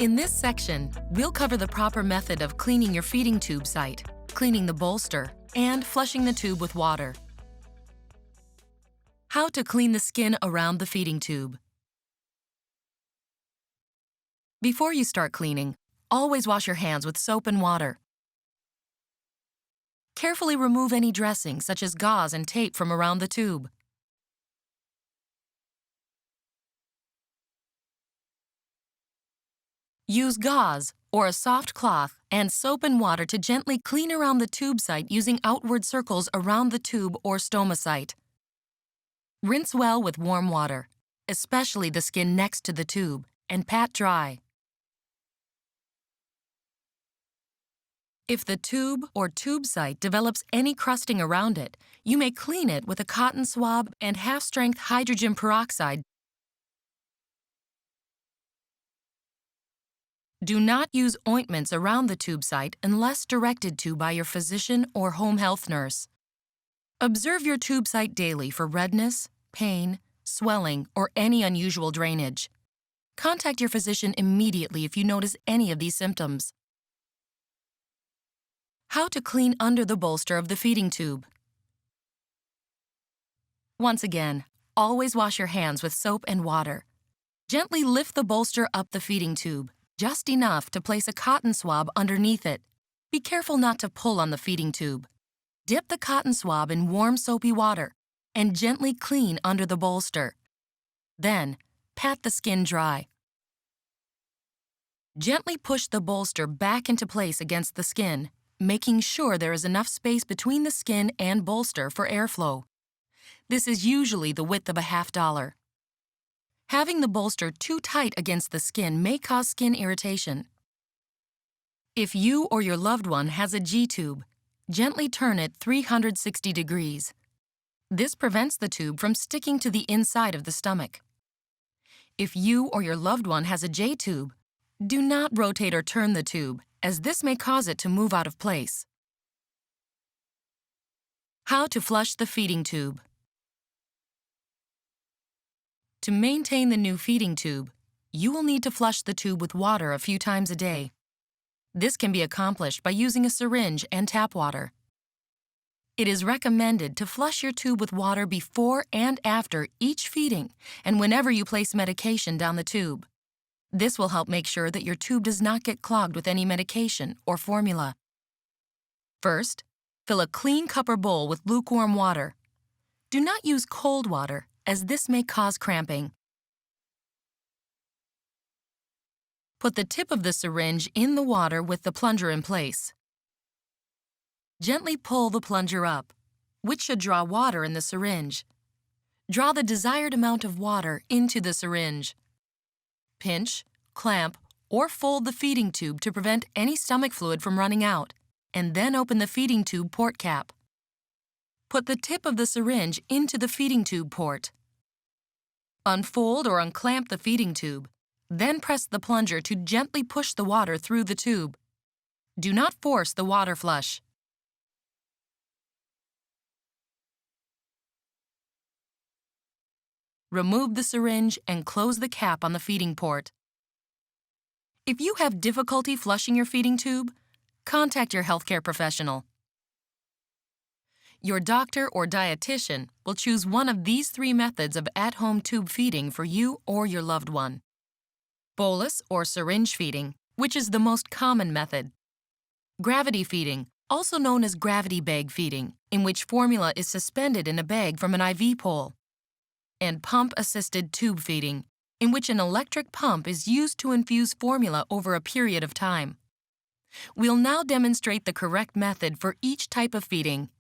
In this section, we'll cover the proper method of cleaning your feeding tube site, cleaning the bolster, and flushing the tube with water. How to clean the skin around the feeding tube. Before you start cleaning, always wash your hands with soap and water. Carefully remove any dressing, such as gauze and tape, from around the tube. Use gauze or a soft cloth and soap and water to gently clean around the tube site using outward circles around the tube or stoma site. Rinse well with warm water, especially the skin next to the tube, and pat dry. If the tube or tube site develops any crusting around it, you may clean it with a cotton swab and half-strength hydrogen peroxide. Do not use ointments around the tube site unless directed to by your physician or home health nurse. Observe your tube site daily for redness, pain, swelling, or any unusual drainage. Contact your physician immediately if you notice any of these symptoms. How to clean under the bolster of the feeding tube. Once again, always wash your hands with soap and water. Gently lift the bolster up the feeding tube, just enough to place a cotton swab underneath it. Be careful not to pull on the feeding tube. Dip the cotton swab in warm soapy water and gently clean under the bolster. Then, pat the skin dry. Gently push the bolster back into place against the skin, making sure there is enough space between the skin and bolster for airflow. This is usually the width of a $50. Having the bolster too tight against the skin may cause skin irritation. If you or your loved one has a G-tube, gently turn it 360 degrees. This prevents the tube from sticking to the inside of the stomach. If you or your loved one has a J-tube, do not rotate or turn the tube, as this may cause it to move out of place. How to flush the feeding tube. To maintain the new feeding tube, you will need to flush the tube with water a few times a day. This can be accomplished by using a syringe and tap water. It is recommended to flush your tube with water before and after each feeding and whenever you place medication down the tube. This will help make sure that your tube does not get clogged with any medication or formula. First, fill a clean cup or bowl with lukewarm water. Do not use cold water, as this may cause cramping. Put the tip of the syringe in the water with the plunger in place. Gently pull the plunger up, which should draw water in the syringe. Draw the desired amount of water into the syringe. Pinch, clamp, or fold the feeding tube to prevent any stomach fluid from running out, and then open the feeding tube port cap. Put the tip of the syringe into the feeding tube port. Unfold or unclamp the feeding tube, then press the plunger to gently push the water through the tube. Do not force the water flush. Remove the syringe and close the cap on the feeding port. If you have difficulty flushing your feeding tube, contact your healthcare professional. Your doctor or dietitian will choose one of these 3 methods of at-home tube feeding for you or your loved one. Bolus or syringe feeding, which is the most common method. Gravity feeding, also known as gravity bag feeding, in which formula is suspended in a bag from an IV pole. And pump-assisted tube feeding, in which an electric pump is used to infuse formula over a period of time. We'll now demonstrate the correct method for each type of feeding